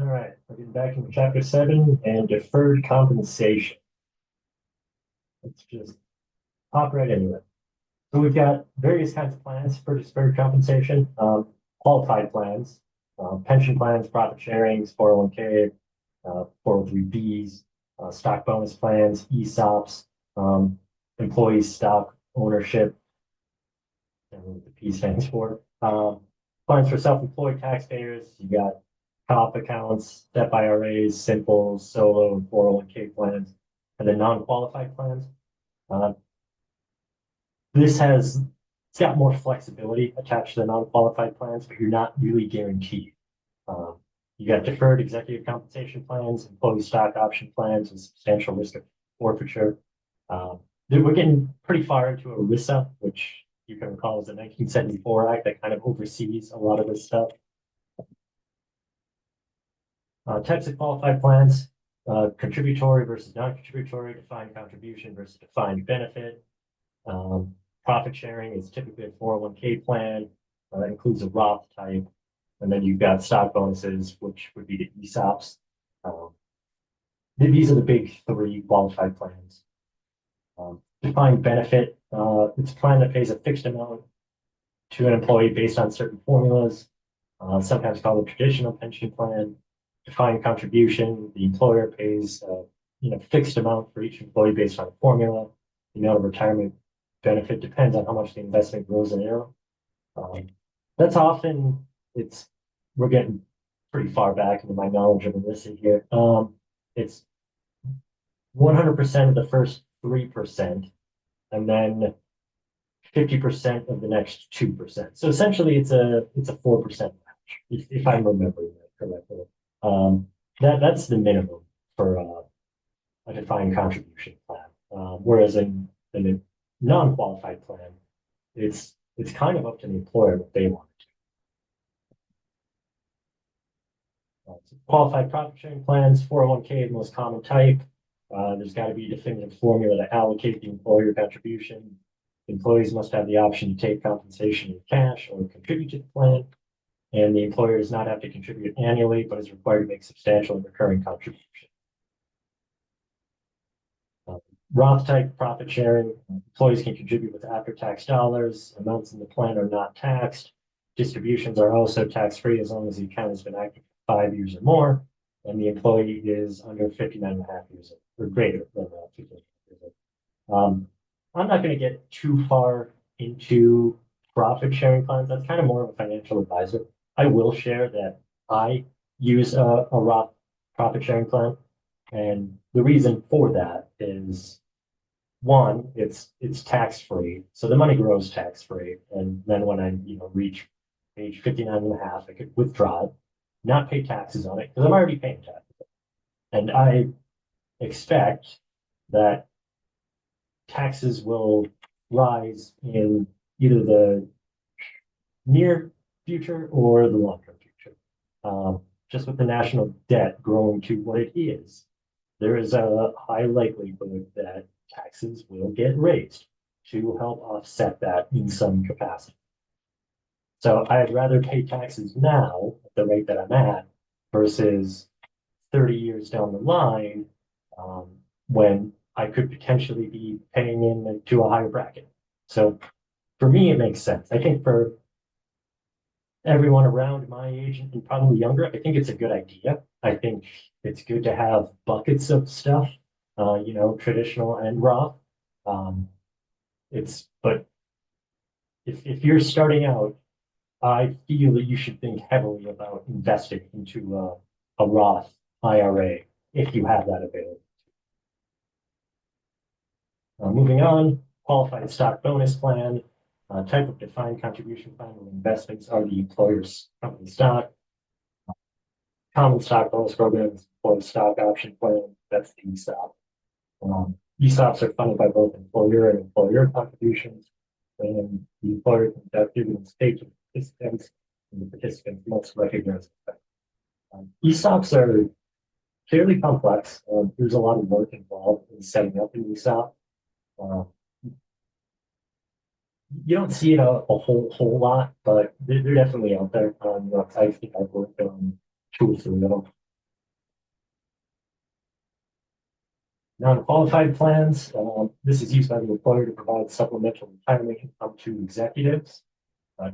All right, we're getting back into chapter 7 and deferred compensation. Let's just hop right into it. So we've got various kinds of plans for deferred compensation, qualified plans, pension plans, profit sharings, 401k, 403bs, stock bonus plans, ESOPs, employee stock ownership, and what the P stands for. Plans for self-employed taxpayers, you got top accounts, SEP IRAs, simple, solo, and 401k plans, and then non-qualified plans. Uh, this has it's got more flexibility attached to the non-qualified plans, but you're not really guaranteed. Um, you got deferred executive compensation plans, employee stock option plans with substantial risk of forfeiture. We're getting pretty far into ERISA, which you can recall is the 1974 Act that kind of oversees a lot of this stuff. Types of qualified plans, contributory versus non-contributory, defined contribution versus defined benefit. Profit sharing is typically a 401k plan. That includes a Roth type. And then you've got stock bonuses, which would be the ESOPs. These are the big three qualified plans. Defined benefit, it's a plan that pays a fixed amount to an employee based on certain formulas, sometimes called a traditional pension plan. Defined contribution, the employer pays fixed amount for each employee based on a formula. The amount of retirement benefit depends on how much the investment grows in arrow. That's often we're getting pretty far back into my knowledge of ERISA here. It's 100% of the first 3%, and then 50% of the next 2%. So essentially, it's a 4% match, if I'm remembering that correctly. That's the minimum for a defined contribution plan. Whereas in a non-qualified plan, it's kind of up to the employer what they want to do. Qualified profit sharing plans, 401k, the most common type. There's got to be a definitive formula to allocate the employer contribution. Employees must have the option to take compensation in cash or contribute to the plan. And the employer does not have to contribute annually, but is required to make substantial and recurring contribution. Roth type profit sharing, employees can contribute with after-tax dollars. Amounts in the plan are not taxed. Distributions are also tax-free as long as the account has been active for 5 years or more, and the employee is under 59.5 years old, or greater than 59 years old. I'm not going to get too far into profit sharing plans. That's kind of more of a financial advisor. I will share that I use a Roth profit sharing plan. And the reason for that is one, it's tax free. So the money grows tax free. And then when I reach age 59.5, I could withdraw it, not pay taxes on it because I'm already paying taxes. And I expect that taxes will rise in either the near future or the long-term future. Just with the national debt growing to what it is, there is a high likelihood that taxes will get raised to help offset that in some capacity. So I'd rather pay taxes now at the rate that I'm at versus 30 years down the line when I could potentially be paying into a higher bracket. So for me, it makes sense. I think for everyone around my age and probably younger, I think it's a good idea. I think it's good to have buckets of stuff, traditional and Roth. But if you're starting out, I feel that you should think heavily about investing into a Roth IRA if you have that available. Moving on, qualified stock bonus plan, type of defined contribution plan where investments are the employer's company stock. Common stock bonus programs, employee stock option plan, that's the ESOP. ESOPs are funded by both employer and employer contributions, and the employer can deduct dividends paid to participants, and the participants must recognize that. ESOPs are fairly complex. There's a lot of work involved in setting up an ESOP. You don't see it a whole lot, but they're definitely out there. I think I've worked on 2 or 3 of them. Non-qualified plans, this is used by the employer to provide supplemental retirement income to executives.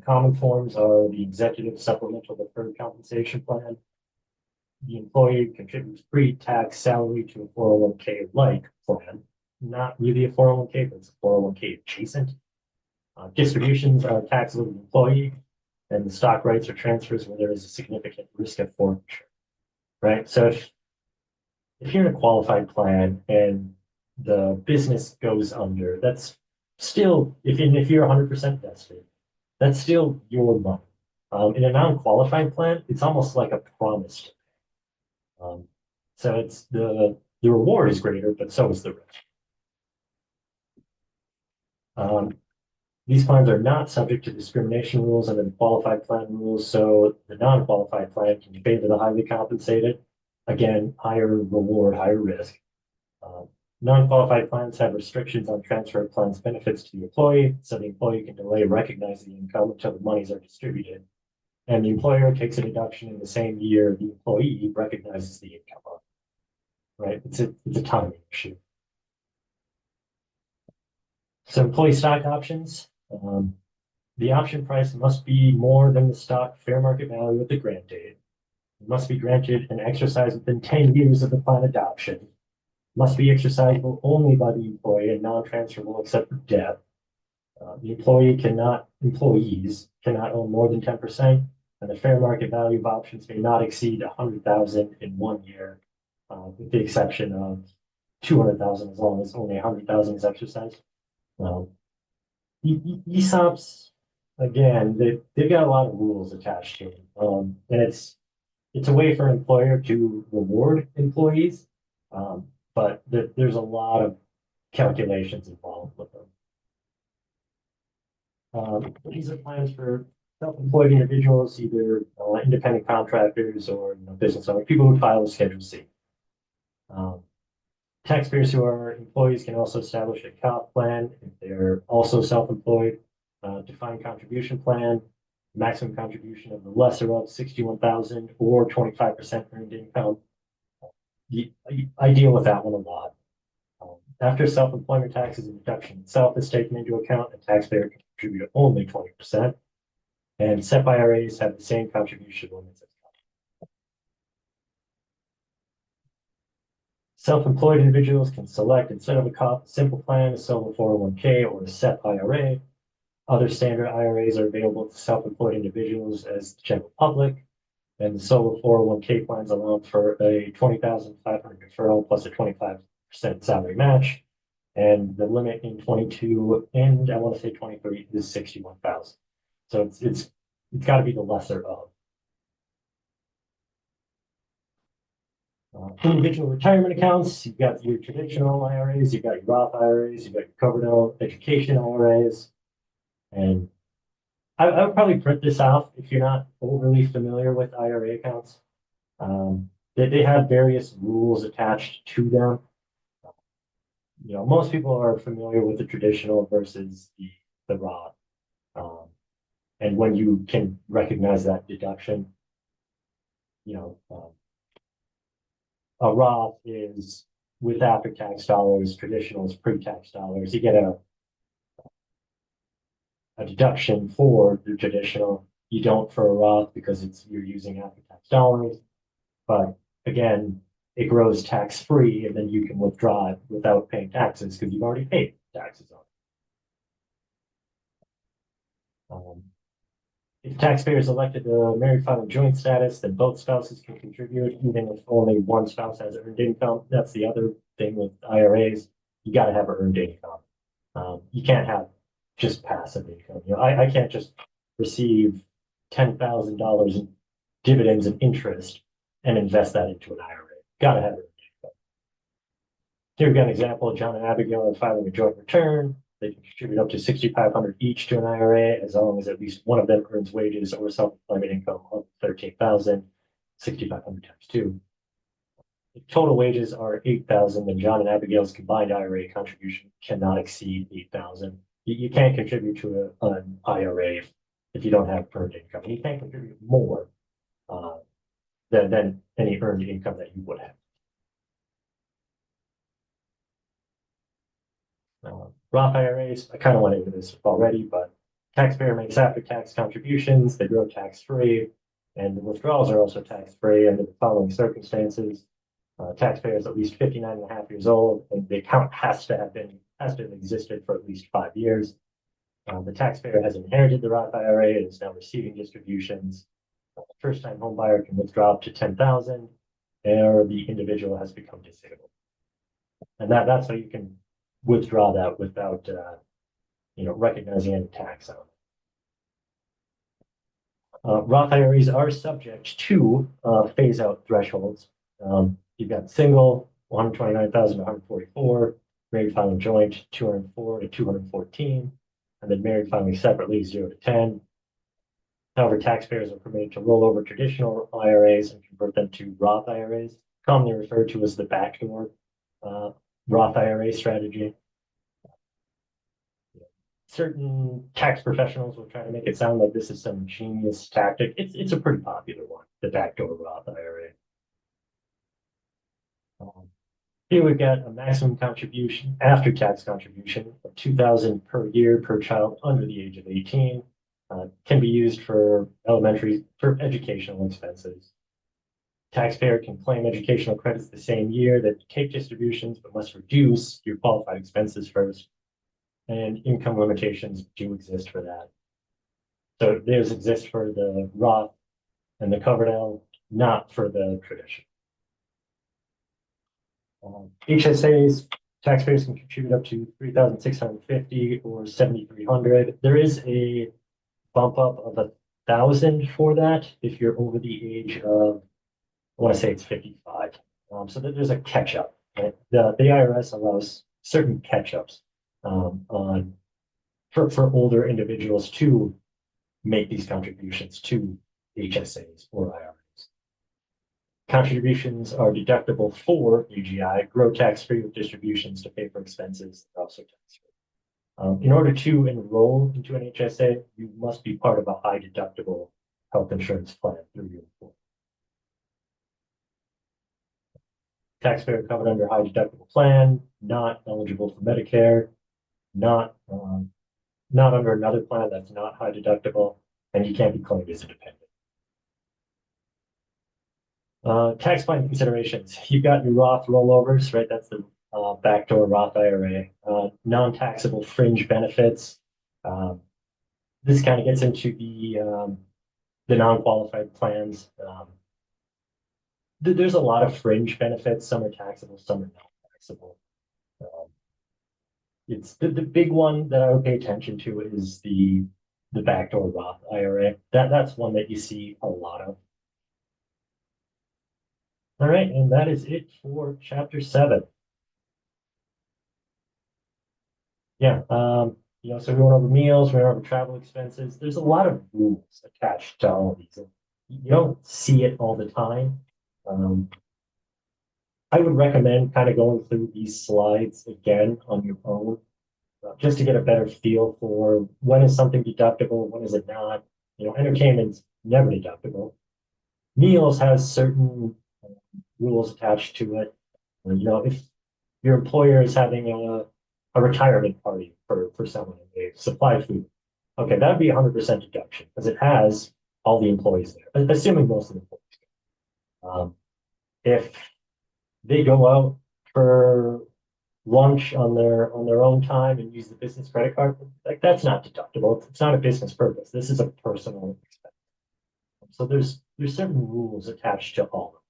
Common forms are the executive supplemental deferred compensation plan. The employee contributes pre-tax salary to a 401k like plan, not really a 401k, but it's a 401k adjacent. Distributions are taxable to the employee, and the stock rights or transfers where there is a significant risk of forfeiture, right? So if you're in a qualified plan and the business goes under, that's still, if you're 100% vested, that's still your money. In a non-qualified plan, it's almost like a promise. So it's the reward is greater, but so is the risk. These plans are not subject to discrimination rules under the qualified plan rules, so the non-qualified plan can favor the highly compensated. Again, higher reward, higher risk. Non-qualified plans have restrictions on transfer of plans benefits to the employee, so the employee can delay recognizing the income until the monies are distributed. And the employer takes a deduction in the same year the employee recognizes the income on, right? It's a timing issue. So employee stock options, the option price must be more than the stock fair market value at the grant date. It must be granted and exercised within 10 years of the plan adoption. Must be exercisable only by the employee and non-transferable except for death. The employees cannot own more than 10%, and the fair market value of options may not exceed 100,000 in 1 year, with the exception of 200,000 as long as only 100,000 is exercised. ESOPs, again, they've got a lot of rules attached to them, and it's a way for an employer to reward employees, but there's a lot of calculations involved with them. These are plans for self-employed individuals, either independent contractors or business owners, people who file a Schedule C. Taxpayers who are employees can also establish a COP plan if they're also self-employed. Defined contribution plan, maximum contribution of the lesser of 61,000 or 25% earned income. I deal with that one a lot. After self-employment taxes and deduction itself is taken into account, a taxpayer can contribute only 20%. And SEP IRAs have the same contribution limits as self-employed individuals can select, instead of a simple plan, a solo 401k or a SEP IRA. Other standard IRAs are available to self-employed individuals as the general public. And the solo 401k plans allow for a 20,500 deferral plus a 25% salary match. And the limit in 22 and I want to say 23 is 61,000. So it's got to be the lesser of. Individual retirement accounts, you've got your traditional IRAs, you've got your Roth IRAs, you've got your covered education IRAs. And I would probably print this out if you're not overly familiar with IRA accounts. They have various rules attached to them. Most people are familiar with the traditional versus the Roth. And when you can recognize that deduction, a Roth is with after-tax dollars, traditional is pre-tax dollars. You get a deduction for the traditional. You don't for a Roth because you're using after-tax dollars. But again, it grows tax-free, and then you can withdraw it without paying taxes because you've already paid taxes on it. If taxpayers elected the married filing joint status, then both spouses can contribute, even if only one spouse has earned income. That's the other thing with IRAs. You got to have earned income. You can't have just passive income. I can't just receive $10,000 in dividends and interest and invest that into an IRA. Got to have earned income. Here we've got an example. John and Abigail are filing a joint return. They can contribute up to $6,500 each to an IRA as long as at least one of them earns wages or self-employment income of $13,000, $6,500 times 2. If total wages are $8,000, then John and Abigail's combined IRA contribution cannot exceed $8,000. You can't contribute to an IRA if you don't have earned income. You can't contribute more than any earned income that you would have. Roth IRAs, I kind of went into this already, but taxpayer makes after-tax contributions, they grow tax-free, and the withdrawals are also tax-free under the following circumstances. Taxpayers at least 59 and a half years old, and the account has to have existed for at least 5 years. The taxpayer has inherited the Roth IRA and is now receiving distributions. First-time home buyer can withdraw up to 10,000, or the individual has become disabled. And that's how you can withdraw that without, recognizing any tax on it. Roth IRAs are subject to phase-out thresholds. You've got single, 129,000 to 144, married filing joint, 204 to 214, and then married filing separately, 0 to 10. However, taxpayers are permitted to roll over traditional IRAs and convert them to Roth IRAs, commonly referred to as the backdoor Roth IRA strategy. Certain tax professionals will try to make it sound like this is some genius tactic. It's a pretty popular one, the backdoor Roth IRA. Here we've got a maximum contribution, after-tax contribution of 2,000 per year per child under the age of 18. Can be used for educational expenses. Taxpayer can claim educational credits the same year that take distributions, but must reduce your qualified expenses first. And income limitations do exist for that. So theirs exist for the Roth and the Coverdell, not for the tradition. HSAs, taxpayers can contribute up to 3,650 or 7,300. There is a bump up of 1,000 for that if you're over the age of, I want to say it's 55. So there's a catch up. Right? The IRS allows certain catch ups for older individuals to make these contributions to HSAs or IRAs. Contributions are deductible for UGI, grow tax-free with distributions to pay for expenses that are also tax-free. In order to enroll into an HSA, you must be part of a high deductible health insurance plan through your employer. Taxpayer covered under high deductible plan, not eligible for Medicare, not under another plan that's not high deductible, and you can't be claimed as a dependent. Tax plan considerations. You've got your Roth rollovers, right? That's the backdoor Roth IRA. Non-taxable fringe benefits. This kind of gets into the non-qualified plans. There's a lot of fringe benefits. Some are taxable, some are not taxable. It's the big one that I would pay attention to is the backdoor Roth IRA. That's one that you see a lot of. All right, and that is it for chapter 7. Yeah, so we went over meals, we went over travel expenses. There's a lot of rules attached to all of these. You don't see it all the time. I would recommend kind of going through these slides again on your own, just to get a better feel for when is something deductible, when is it not. Entertainment's never deductible. Meals has certain rules attached to it. If your employer is having a retirement party for someone and they supply food, okay, that would be 100% deduction because it has all the employees there, assuming most of the employees. If they go out for lunch on their own time and use the business credit card, like that's not deductible. It's not a business purpose. This is a personal expense. So there's certain rules attached to all of them.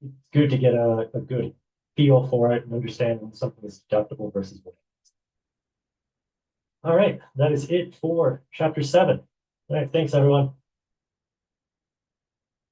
It's good to get a good feel for it and understand when something is deductible versus what. All right, that is it for chapter 7. All right, thanks everyone.